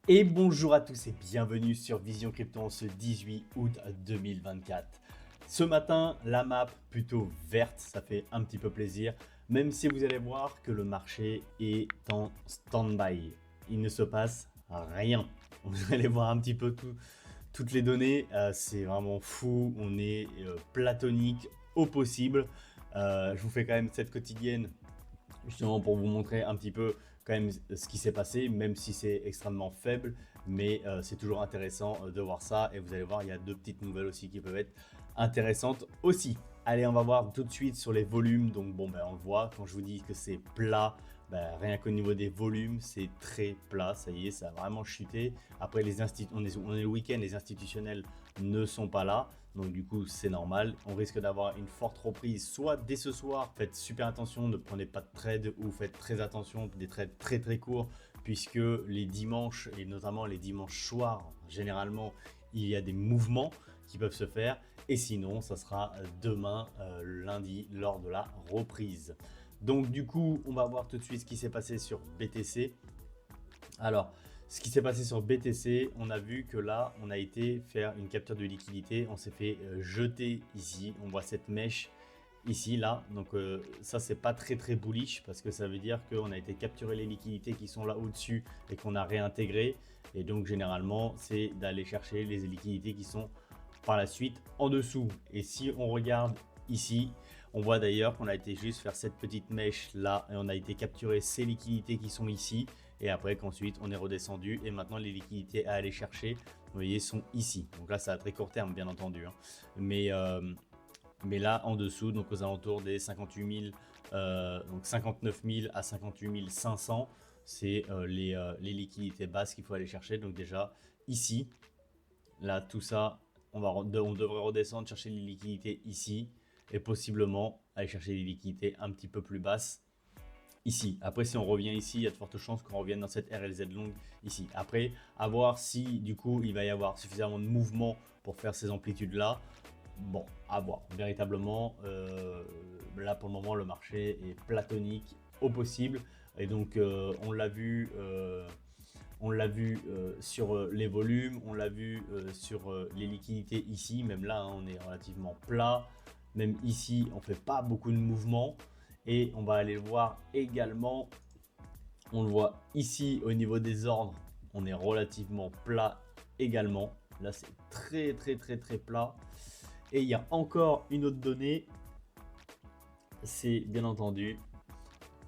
Et bonjour à tous et bienvenue sur Vision Crypto en ce 18 août 2024. Ce matin, la map plutôt verte, ça fait un petit peu plaisir, même si vous allez voir que le marché est en stand-by. Il ne se passe rien. Vous allez voir un petit peu toutes les données, c'est vraiment fou, on est platonique au possible. Je vous fais quand même cette quotidienne justement pour vous montrer un petit peu quand même ce qui s'est passé, même si c'est extrêmement faible, mais c'est toujours intéressant de voir ça. Et vous allez voir, il y a deux petites nouvelles aussi qui peuvent être intéressantes aussi. Allez, on va voir tout de suite sur les volumes. Donc bon, on le voit, quand je vous dis que c'est plat, rien qu'au niveau des volumes, c'est très plat. Ça y est, ça a vraiment chuté. Après, on est le week-end, les institutionnels ne sont pas là. Donc du coup, c'est normal. On risque d'avoir une forte reprise, soit dès ce soir. Faites super attention, ne prenez pas de trade ou faites très attention, des trades très très courts, puisque les dimanches, et notamment les dimanches soirs, généralement, il y a des mouvements qui peuvent se faire. Et sinon, ça sera demain, lundi, lors de la reprise. Donc du coup, on va voir tout de suite ce qui s'est passé sur BTC. Alors, ce qui s'est passé sur BTC, on a vu que là, on a été faire une capture de liquidité. On s'est fait jeter ici. On voit cette mèche ici, là. Donc ça, c'est pas très très bullish parce que ça veut dire qu'on a été capturer les liquidités qui sont là au-dessus et qu'on a réintégré. Et donc généralement, c'est d'aller chercher les liquidités qui sont par la suite en dessous. Et si on regarde ici, on voit d'ailleurs qu'on a été juste faire cette petite mèche là et on a été capturer ces liquidités qui sont ici. Et après qu'ensuite on est redescendu et maintenant les liquidités à aller chercher, vous voyez, sont ici. Donc là, c'est à très court terme, bien entendu, hein. Mais là, en dessous, donc aux alentours des 58 000, donc 59 000 à 58 500, c'est les liquidités basses qu'il faut aller chercher. Donc déjà, ici, là, tout ça, on devrait redescendre, chercher les liquidités ici et possiblement aller chercher les liquidités un petit peu plus basses ici. Après, si on revient ici, il y a de fortes chances qu'on revienne dans cette RLZ longue ici. Après, à voir si du coup, il va y avoir suffisamment de mouvement pour faire ces amplitudes-là. Bon, à voir. Véritablement, là pour le moment, le marché est platonique au possible. Et donc, on l'a vu sur les volumes, on l'a vu sur les liquidités ici. Même là, hein, on est relativement plat. Même ici, on ne fait pas beaucoup de mouvements. Et on va aller le voir également. On le voit ici au niveau des ordres. On est relativement plat également. Là, c'est très, très, très, très plat. Et il y a encore une autre donnée. C'est bien entendu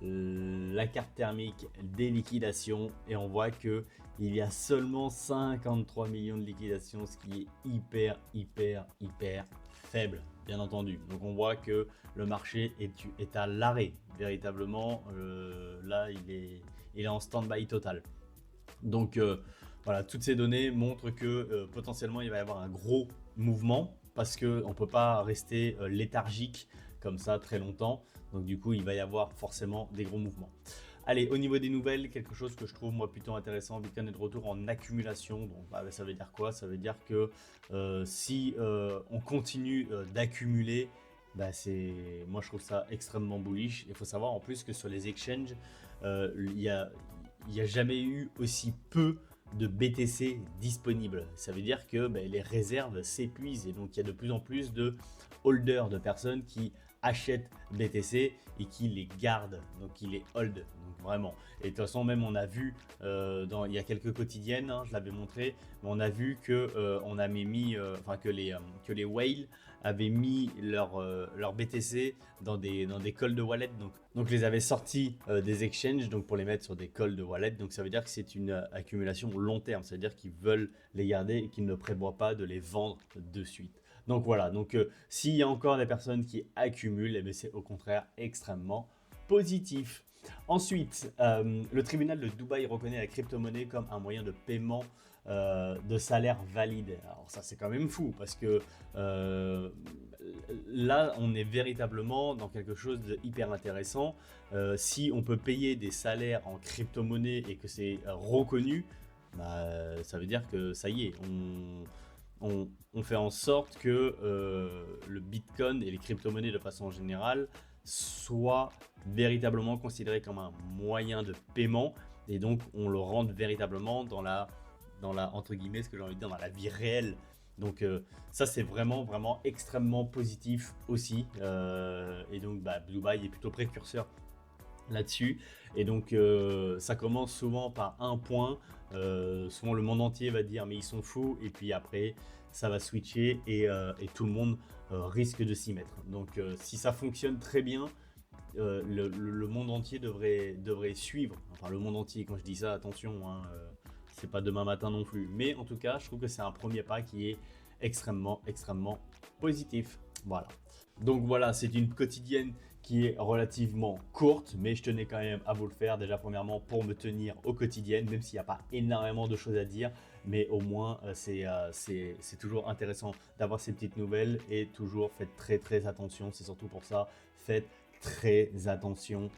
la carte thermique des liquidations et on voit que il y a seulement 53 millions de liquidations, ce qui est hyper faible, bien entendu. Donc on voit que le marché est à l'arrêt véritablement. Là il est en stand-by total. Donc voilà, toutes ces données montrent que potentiellement il va y avoir un gros mouvement parce qu'on ne peut pas rester léthargique comme ça très longtemps. Donc du coup, il va y avoir forcément des gros mouvements. Allez, au niveau des nouvelles, quelque chose que je trouve moi plutôt intéressant, Bitcoin est de retour en accumulation. Donc ça veut dire quoi? Ça veut dire que si on continue d'accumuler, moi je trouve ça extrêmement bullish. Il faut savoir en plus que sur les exchanges, il n'y a jamais eu aussi peu de BTC disponibles. Ça veut dire que les réserves s'épuisent et donc il y a de plus en plus de holders, de personnes qui achètent BTC et qui les gardent, donc qui les hold, donc vraiment. Et de toute façon, même on a vu il y a quelques quotidiennes, hein, je l'avais montré, mais on a vu que on avait mis, que les whales avaient mis leur BTC dans des calls de wallet, donc les avaient sortis des exchanges, donc pour les mettre sur des calls de wallet. Donc ça veut dire que c'est une accumulation long terme, c'est à dire qu'ils veulent les garder et qu'ils ne prévoient pas de les vendre de suite. Donc voilà, donc s'il y a encore des personnes qui accumulent, eh c'est au contraire extrêmement positif. Ensuite, le tribunal de Dubaï reconnaît la crypto-monnaie comme un moyen de paiement de salaire valide. Alors ça c'est quand même fou parce que là on est véritablement dans quelque chose de hyper intéressant. Si on peut payer des salaires en crypto-monnaie et que c'est reconnu, ça veut dire que ça y est, on fait en sorte que le Bitcoin et les crypto-monnaies de façon générale soient véritablement considérés comme un moyen de paiement et donc on le rende véritablement dans la dans la, entre guillemets, ce que j'ai envie de dire, dans la vie réelle. Donc ça c'est vraiment extrêmement positif aussi. Et donc Dubaï est plutôt précurseur là-dessus. Et donc ça commence souvent par un point. Souvent le monde entier va dire mais ils sont fous. Et puis après ça va switcher et tout le monde risque de s'y mettre. Donc si ça fonctionne très bien, le monde entier devrait suivre. Enfin le monde entier, quand je dis ça, attention, hein, c'est pas demain matin non plus. Mais en tout cas, je trouve que c'est un premier pas qui est extrêmement positif. Voilà. Donc voilà, c'est une quotidienne qui est relativement courte, mais je tenais quand même à vous le faire. Déjà, premièrement, pour me tenir au quotidien, même s'il n'y a pas énormément de choses à dire, mais au moins, c'est toujours intéressant d'avoir ces petites nouvelles et toujours faites très attention. C'est surtout pour ça, faites très attention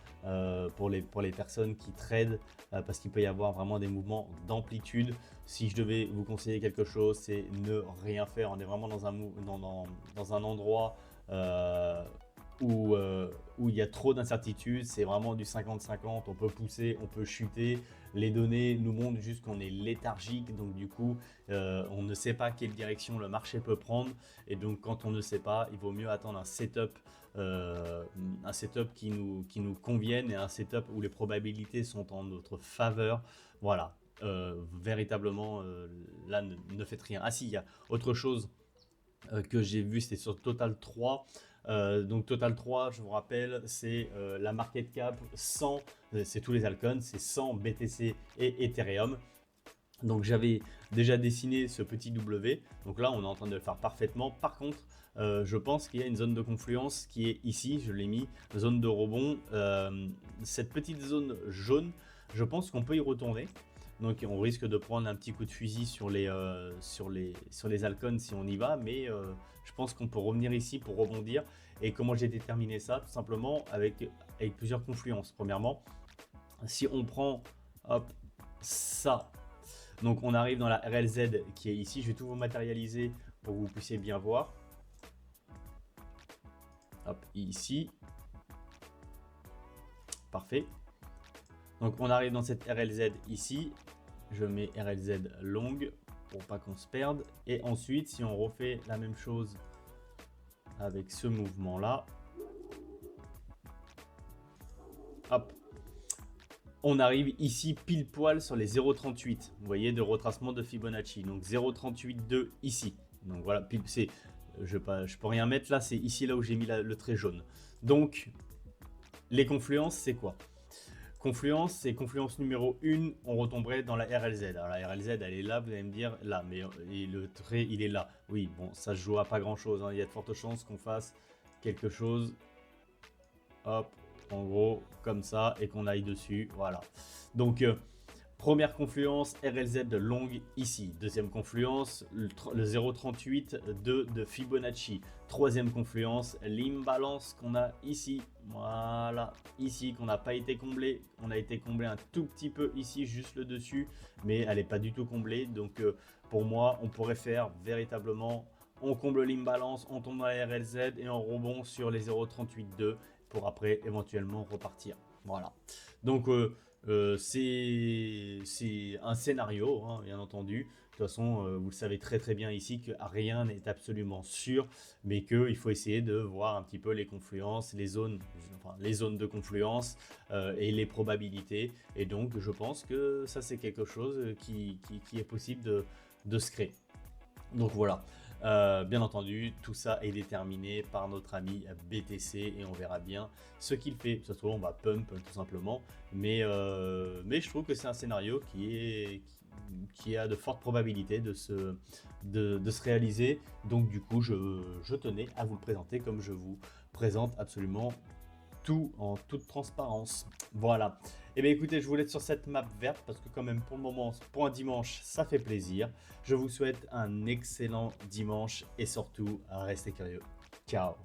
pour les personnes qui tradent parce qu'il peut y avoir vraiment des mouvements d'amplitude. Si je devais vous conseiller quelque chose, c'est ne rien faire. On est vraiment dans un endroit où il y a trop d'incertitudes. C'est vraiment du 50-50, on peut pousser, on peut chuter. Les données nous montrent juste qu'on est léthargique, donc du coup on ne sait pas quelle direction le marché peut prendre, et donc quand on ne sait pas, il vaut mieux attendre un setup qui nous convienne, et un setup où les probabilités sont en notre faveur. Voilà, véritablement là ne faites rien. Ah si, il y a autre chose que j'ai vu, c'était sur Total 3. Donc Total 3, je vous rappelle, c'est la market cap sans, c'est tous les altcoins, c'est sans BTC et Ethereum. Donc j'avais déjà dessiné ce petit W, donc là on est en train de le faire parfaitement. Par contre, je pense qu'il y a une zone de confluence qui est ici, je l'ai mis, zone de rebond. Cette petite zone jaune, je pense qu'on peut y retourner. Donc on risque de prendre un petit coup de fusil sur les altcoins si on y va, mais je pense qu'on peut revenir ici pour rebondir. Et comment j'ai déterminé ça? Tout simplement avec plusieurs confluences. Premièrement, si on prend hop, ça, donc on arrive dans la RLZ qui est ici, je vais tout vous matérialiser pour que vous puissiez bien voir. Hop, ici. Parfait. Donc on arrive dans cette RLZ ici, je mets RLZ longue pour pas qu'on se perde, et ensuite si on refait la même chose avec ce mouvement là, hop, on arrive ici pile poil sur les 0,38, vous voyez, de retracement de Fibonacci, donc 0,38,2 ici. Donc voilà, je peux rien mettre là, c'est ici là où j'ai mis le trait jaune. Donc les confluences, c'est quoi? Confluence, c'est confluence numéro 1, on retomberait dans la RLZ. Alors la RLZ, elle est là, vous allez me dire là, mais le trait, il est là. Oui, bon, ça se joue à pas grand chose, hein. Il y a de fortes chances qu'on fasse quelque chose, hop, en gros, comme ça, et qu'on aille dessus, voilà. Donc, première confluence, RLZ longue ici. Deuxième confluence, le 0,38 de Fibonacci. Troisième confluence, l'imbalance qu'on a ici. Voilà, ici, qu'on n'a pas été comblé. On a été comblé un tout petit peu ici, juste le dessus, mais elle n'est pas du tout comblée. Donc, pour moi, on pourrait faire véritablement, on comble l'imbalance, on tombe dans la RLZ et on rebond sur les 0,38,2 pour après éventuellement repartir. Voilà. Donc, c'est un scénario, hein, bien entendu. De toute façon, vous le savez très bien ici que rien n'est absolument sûr, mais qu'il faut essayer de voir un petit peu les confluences, les zones de confluence et les probabilités. Et donc, je pense que ça, c'est quelque chose qui est possible de se créer. Donc voilà. Bien entendu, tout ça est déterminé par notre ami BTC et on verra bien ce qu'il fait. Ça se trouve, on va pump tout simplement, mais je trouve que c'est un scénario qui a de fortes probabilités de se réaliser. Donc du coup, je tenais à vous le présenter comme je vous présente absolument tout en toute transparence. Voilà. Et bien écoutez, je vous laisse sur cette map verte parce que quand même pour le moment, pour un dimanche, ça fait plaisir. Je vous souhaite un excellent dimanche et surtout, restez curieux. Ciao.